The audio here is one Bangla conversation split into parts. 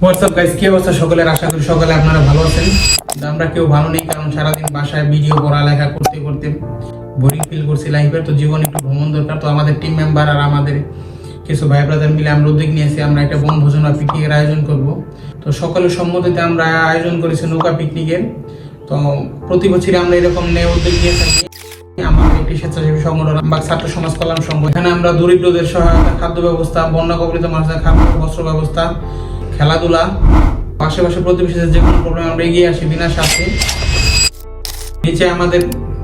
হোয়াটসঅ্যাপ গাইস, কি অবস্থা সকলের? আশা করি সকলে আপনারা ভালো আছেন। আমরা কেউ ভালো নেই, কারণ সারাদিন বাসায় ভিডিও পড়ালেখা করতে করতে বোরিং ফিল করছি লাইফে। তো জীবনে একটু ভ্রমণ দরকার। তো আমাদের টিম মেম্বার আর আমাদের কিছু ভাই ব্রাদার মিলে আমরা উদ্যোগ নিয়েছি, আমরা একটা বনভোজন বা পিকনিকের আয়োজন করব। তো সকলের সম্মতিতে আমরা আয়োজন করেছি নৌকা পিকনিকের। তো প্রতি বছরই আমরা এরকম উদ্যোগ নিয়ে থাকি। আমাদের একটি স্বেচ্ছাসেবী সংগঠন বা ছাত্র সমাজ কল্যাণ সংঘ, এখানে আমরা দরিদ্রদের সহায়তা, খাদ্য ব্যবস্থা, বন্যা কবলিত মানুষদের খাদ্য বস্ত্র ব্যবস্থা, খেলাধুলা, আশেপাশে প্রতিবেশীদের যে কোনো প্রবলেম আমরা এগিয়ে আসি বিনা স্বার্থে। নিচে আমাদের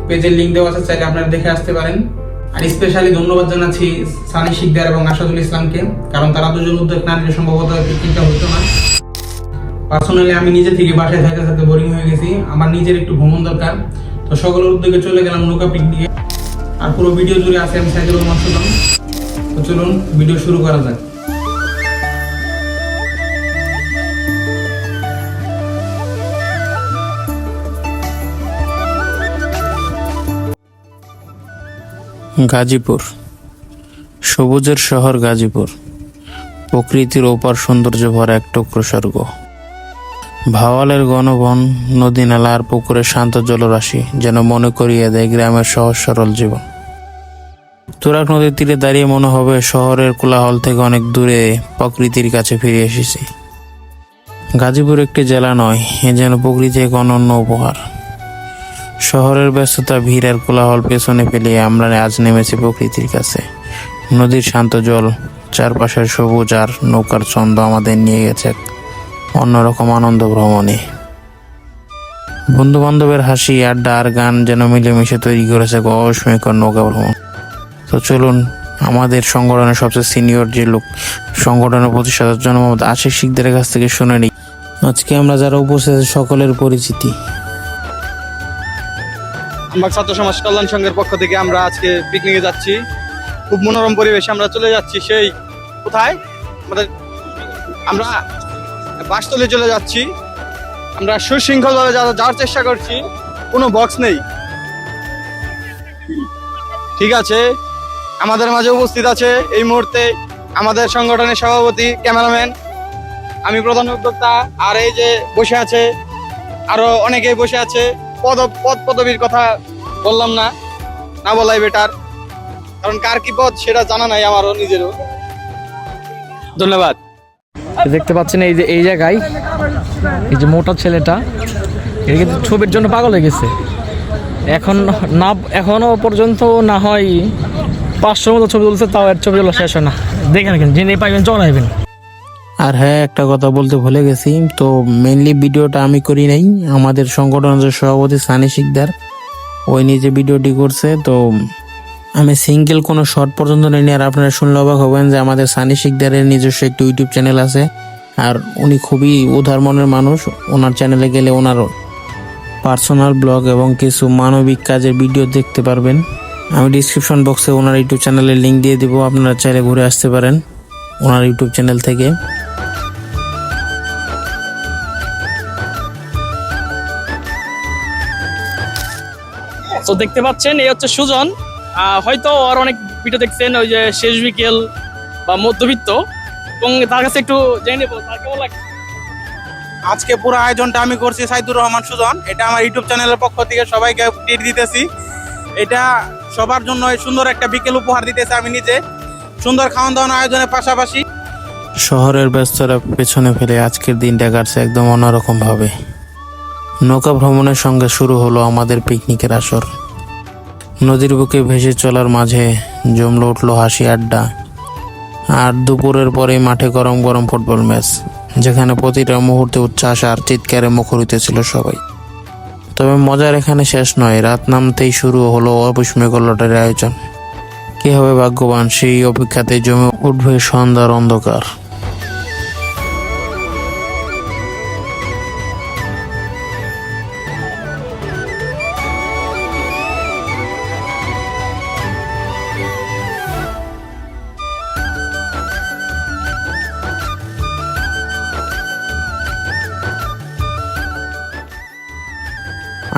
পেজের লিঙ্ক দেওয়া আছে, চাইলে আপনারা দেখে আসতে পারেন। আর স্পেশালি ধন্যবাদ জানাচ্ছি সানি শিকদার এবং আসাদুল ইসলামকে, কারণ তারা দুজন উদ্যোগ না নিলে সম্ভবত পিকনিকটা হতো না। পার্সোনালি আমি নিজে থেকে বাসায় থাকতে থাকতে বোরিং হয়ে গেছি, আমার নিজের একটু ভ্রমণ দরকার। তো সকলের উদ্যোগে চলে গেলাম নৌকা পিকনিকে। আর পুরো ভিডিও জুড়ে আছে আমি সাইদুর রহমান সুজন। তো চলুন ভিডিও শুরু করা যাক। গাজীপুর, সবুজের শহর গাজীপুর, প্রকৃতির ওপার সৌন্দর্য ভরা এক টুকরো স্বর্গ। ভাওয়ালের ঘনবন, নদী নালা আর পুকুরের শান্ত জলরাশি যেন মনে করিয়ে দেয় গ্রামের সহজ সরল জীবন। তুরাগ নদীর তীরে দাঁড়িয়ে মনে হবে শহরের কোলাহল থেকে অনেক দূরে প্রকৃতির কাছে ফিরে এসেছি। গাজীপুর একটি জেলা নয়, এ যেন প্রকৃতি এক অনন্য উপহার। শহরের ব্যস্ততা, ভিড় আর কোলাহল পেছনে ফেলিয়ে আমরা আজ নেমেছি প্রকৃতির কাছে। নদীর শান্ত জল, চারপাশের সবুজ আর নৌকার ছন্দ আমাদের নিয়ে গেছে অন্যরকম আনন্দ ভ্রমণে। বন্ধু বান্ধবের হাসি, আড্ডা আর গান যেন মিলেমিশে তৈরি করেছে অবিস্ময়কর নৌকা ভ্রমণ। তো চলুন আমাদের সংগঠনের সবচেয়ে সিনিয়র যে লোক, সংগঠনের প্রতিষ্ঠাতা জনাব মোহাম্মদ আশিক শিকদারের কাছ থেকে শুনে নিই আজকে আমরা যারা উপস্থিত আছি সকলের পরিচিতি। আমরা ছাত্র সমাজ কল্যাণ সংঘের পক্ষ থেকে আমরা আজকে পিকনিকে যাচ্ছি। খুব মনোরম পরিবেশে আমরা চলে যাচ্ছি। সেই কোথায় আমরা বাসতলে চলে যাচ্ছি। আমরা সুশৃঙ্খলভাবে যাওয়ার চেষ্টা করছি, কোনো বক্স নেই। ঠিক আছে, আমাদের মাঝে উপস্থিত আছে এই মুহূর্তে আমাদের সংগঠনের সভাপতি, ক্যামেরাম্যান, আমি প্রধান উদ্যোক্তা, আর এই যে বসে আছে আরো অনেকেই বসে আছে। পদ পদবীর কথা বললাম না, না বলাই বেটার, কারণ কার কি পদ সেটা জানা নাই আমারও নিজেরও। ধন্যবাদ। দেখতে পাচ্ছেন এই যে এই জায়গায় এই যে মোটা ছেলেটা, এটা কিন্তু ছবির জন্য পাগল হয়ে গেছে। এখনো পর্যন্ত না হয় 500 মতো ছবি তুলছে, তাও এর ছবি তোলা শেষ হয় না। দেখেন যিনি পাইবেন চলাইবেন। আর হ্যাঁ, একটা কথা বলতে ভুলে গেছি, তো মেনলি ভিডিওটা আমি করি নাই, আমাদের সংগঠনের সভাপতি সানি শিকদার ওই নিজে ভিডিওটি করছে। তো আমি সিঙ্গেল কোনো শর্ট পর্যন্ত নেই। আর আপনারা শুনলে অবাক হবেন যে আমাদের সানি শিকদারের নিজস্ব একটি ইউটিউব চ্যানেল আছে, আর উনি খুবই উদার মনের মানুষ। ওনার চ্যানেলে গেলে ওনার পার্সোনাল ব্লগ এবং কিছু মানবিক কাজের ভিডিও দেখতে পারবেন। আমি ডিসক্রিপশন বক্সে ওনার ইউটিউব চ্যানেলের লিঙ্ক দিয়ে দিব, আপনারা চাইলে ঘুরে আসতে পারেন ওনার ইউটিউব চ্যানেল থেকে। তো দেখতে পাচ্ছেন এই হচ্ছে সুজন। হয়তো আর অনেক ভিডিও দেখছেন, ওই যে শেষ বিকেল বা মধ্যবিত্ত, এবং তার কাছে একটু জেনে নেবো তার কেমন লাগে। আজকে পুরো আয়োজনটা আমি করছি সাইদুর রহমান সুজন। এটা আমার ইউটিউব চ্যানেলের পক্ষ থেকে সবাইকে ট্রিট দিতেছি। এটা সবার জন্য সুন্দর একটা বিকেল উপহার দিতেছি আমি নিজে, সুন্দর খাওয়ান দাওয়ান আয়োজনের পাশাপাশি। শহরের ব্যস্ততা পেছনে ফেলে আজকের দিনটা কাটছে একদম অন্যরকম ভাবে। নৌকা ভ্রমণের সঙ্গে শুরু হলো আমাদের পিকনিকের আসর। নদীর বুকে ভেসে চলার মাঝে জমলে উঠলো হাসি আড্ডা। আর দুপুরের পরে মাঠে গরম গরম ফুটবল ম্যাচ, যেখানে প্রতিটা মুহূর্তে উচ্ছ্বাস আর চিৎকারে মুখরিত ছিল সবাই। তবে মজার এখানে শেষ নয়, রাত নামতেই শুরু হলো অবিস্ময়কর লটারির আয়োজন। কে হবে ভাগ্যবান, সেই অপেক্ষাতে জমে উঠবে সন্ধ্যার অন্ধকার।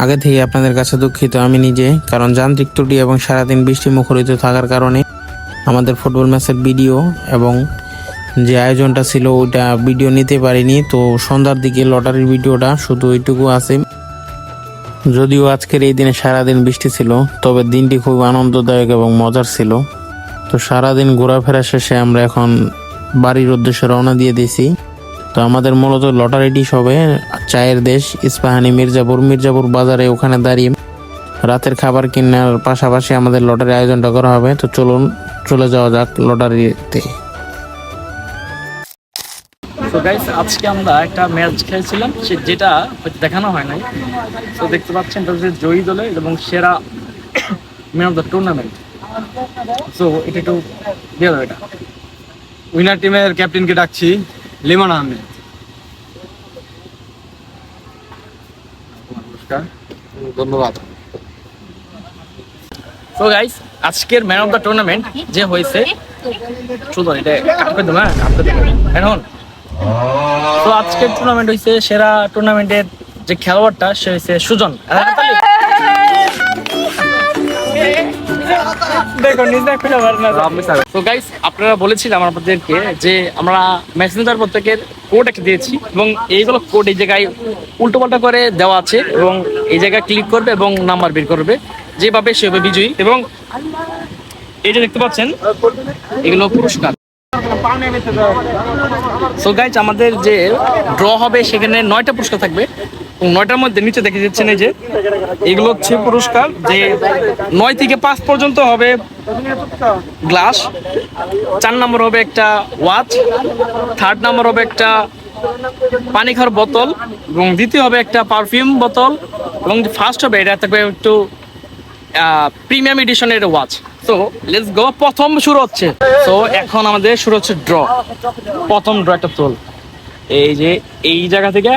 আগে থেকে আপনাদের কাছে দুঃখিত আমি নিজে, কারণ যান্ত্রিক ত্রুটি এবং সারাদিন বৃষ্টি মুখরিত থাকার কারণে আমাদের ফুটবল ম্যাচের ভিডিও এবং যে আয়োজনটা ছিল ওইটা ভিডিও নিতে পারিনি, তো সন্ধ্যার দিকে লটারির ভিডিওটা শুধু ওইটুকু আছে। যদিও আজকের এই দিনে সারাদিন বৃষ্টি ছিল, তবে দিনটি খুব আনন্দদায়ক এবং মজার ছিল। তো সারাদিন ঘোরাফেরা শেষে আমরা এখন বাড়ির উদ্দেশ্যে রওনা দিয়ে দিয়েছি। তো আমাদের মূলত লটারিটি সবে চায়ের দেশ ইস্পাহানি মির্জাপুর বাজারে ওখানে দাঁড়িয়ে রাতের খাবার কেনার পাশাপাশি আমাদের লটারি আয়োজনটা করা হবে। তো চলুন চলে যাওয়া যাক লটারিতে। তো গাইস আজকে আমরা একটা ম্যাচ খেলেছিলাম, যেটা হয়তো দেখানো হয় নাই। তো দেখতে পাচ্ছেন এটা হচ্ছে জয়ী দলে এবং সেরা ম্যান অফ দ্য টুর্নামেন্ট। তো এটা একটু দিয়ে দাও এটা। উইনার টিমের ক্যাপ্টেনকে ডাকছি, লিমন আহমেদ। ধন্যবাদ। তো গাইস আজকের ম্যান অফ দ্য টুর্নামেন্ট যে হয়েছে, শুধু এটা কাটবে দেবো, হ্যাঁ কাটবে দেবো এখন। তো আজকের টুর্নামেন্ট হয়েছে, সেরা টুর্নামেন্টের যে খেলোয়াড়টা সে হয়েছে সুজন। তো গাইস আপনারা বলেছিলাম আপনাদেরকে যে আমরা মেসেঞ্জার প্রত্যেকের কোড একটা দিয়েছি এবং এইগুলো কোড এই জায়গায় উল্টো পাল্টা করে দেওয়া আছে এবং এই জায়গায় ক্লিক করবে এবং নাম্বার বের করবে, যেভাবে সেভাবে বিজয়ী। এবং এই যে দেখতে পাচ্ছেন এগুলো পুরস্কার। সো গাইস আমাদের যে ড্র হবে সেখানে 9টা পুরস্কার থাকবে এবং 9টার মধ্যে নিচে দেখে যাচ্ছেন এই যে এগুলো হচ্ছে পুরস্কার, যে 9 থেকে 5 পর্যন্ত হবে গ্লাস, 4 নম্বর হবে একটা ওয়াচ, 3rd নম্বর হবে একটা পানি খাওয়ার বোতল এবং দ্বিতীয় হবে একটা পারফিউম বোতল এবং ফার্স্ট হবে এটা থাকবে একটু প্রিমিয়াম এডিশনের ওয়াচ। সো লেটস গো, প্রথম শুরু হচ্ছে। সো এখন আমাদের শুরু হচ্ছে ড্র। প্রথম ড্র একটা তোল, এই যে এই জায়গা থেকে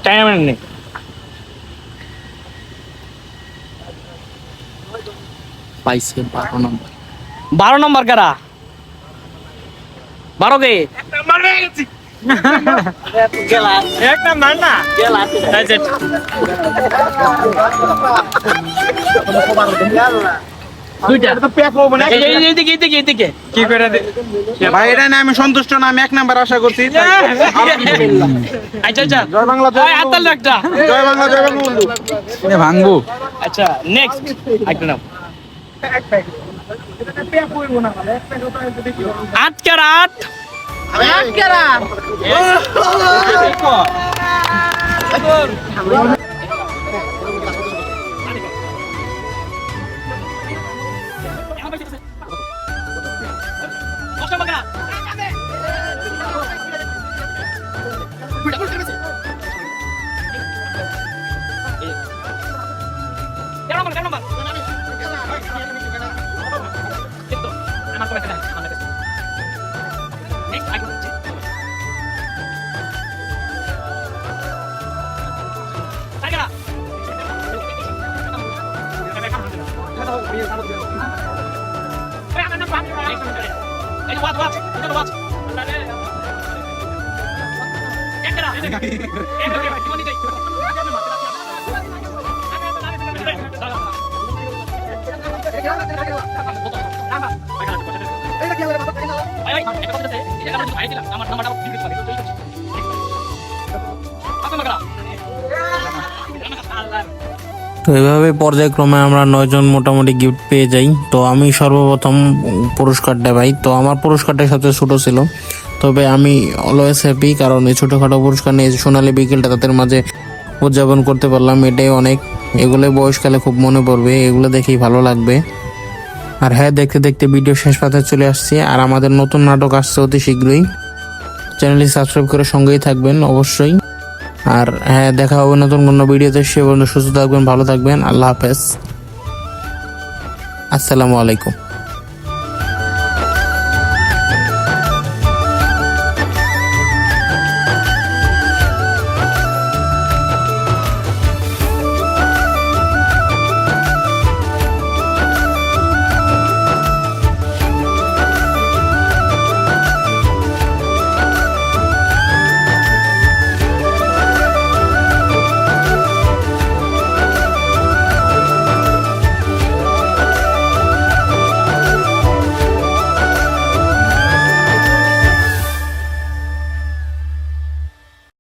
টাইম নেই। পাইছে 12 নম্বর কারা? 12 কে একটা মান না ভাই এটা না আমি সন্তুষ্ট না, আমি 1 নাম্বার আশা করছি। আচ্ছা আচ্ছা জয় বাংলা, একটা জয় বাংলা, জয় বঙ্গবন্ধু। ভাঙবো। আচ্ছা নেক্সট একটা নাম 8 ক্যারাট। তো এভাবে পর্যায়ক্রমে আমরা 9 জন মোটামুটি গিফট পেয়ে যাই। তো আমি সর্বপ্রথম পুরস্কারটা পাই। তো আমার পুরস্কারটা সবচেয়ে ছোট ছিল, তবে আমি অলওয়েজ হ্যাপি, কারণ এই ছোটোখাটো পুরস্কার নিয়ে সোনালী বিকেলটা তাদের মাঝে উদযাপন করতে পারলাম, এটাই অনেক। এগুলো বয়সকালে খুব মনে পড়বে, এগুলো দেখেই ভালো লাগবে। আর হ্যাঁ, দেখতে দেখতে ভিডিও শেষ পাতায় চলে আসছি। আর আমাদের নতুন নাটক আসছে অতি শীঘ্রই, চ্যানেলটি সাবস্ক্রাইব করে সঙ্গেই থাকবেন অবশ্যই। আর হ্যাঁ, দেখা হবে নতুন কোনো ভিডিওতে। সে পর্যন্ত সুস্থ থাকবেন, ভালো থাকবেন। আল্লাহ হাফেজ, আসসালামু আলাইকুম।